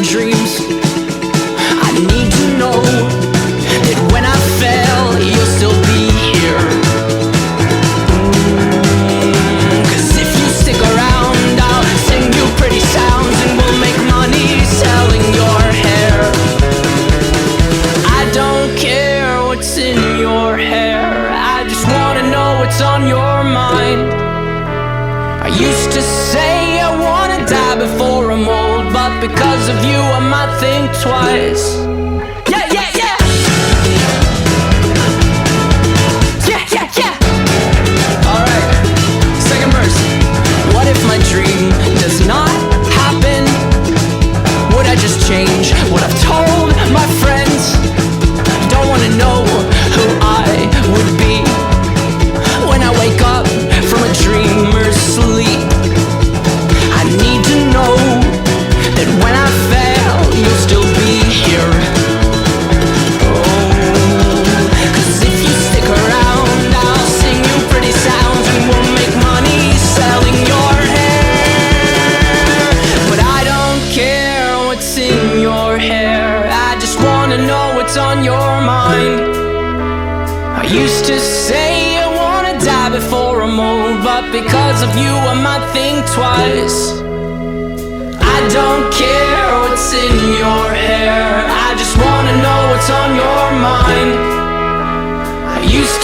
dreams. I need to know that when I fail, you'll still be here. 'Cause if you stick around, I'll sing you pretty sounds, and we'll make money selling your hair. I don't care what's in your hair, I just wanna know what's on your mind. I used to say I wanna die before I'm old, but because of you I might think twice. Yeah, yeah, yeah. Yeah, yeah, yeah. Alright, second verse. What if my dream does not happen? Would I just change what I've told my friends? Don't wanna know who I would be when I wake up from a dreamer's sleep. I need to know that when I fail, you'll still be here. Oh, 'cause if you stick around, I'll sing you pretty sounds, and we'll make money selling your hair. But I don't care what's in your hair, I just wanna know what's on your mind. I used to say I wanna die before I'm old, but because of you I might think twice. I don't care what's in your hair, I just wanna know what's on your mind. I used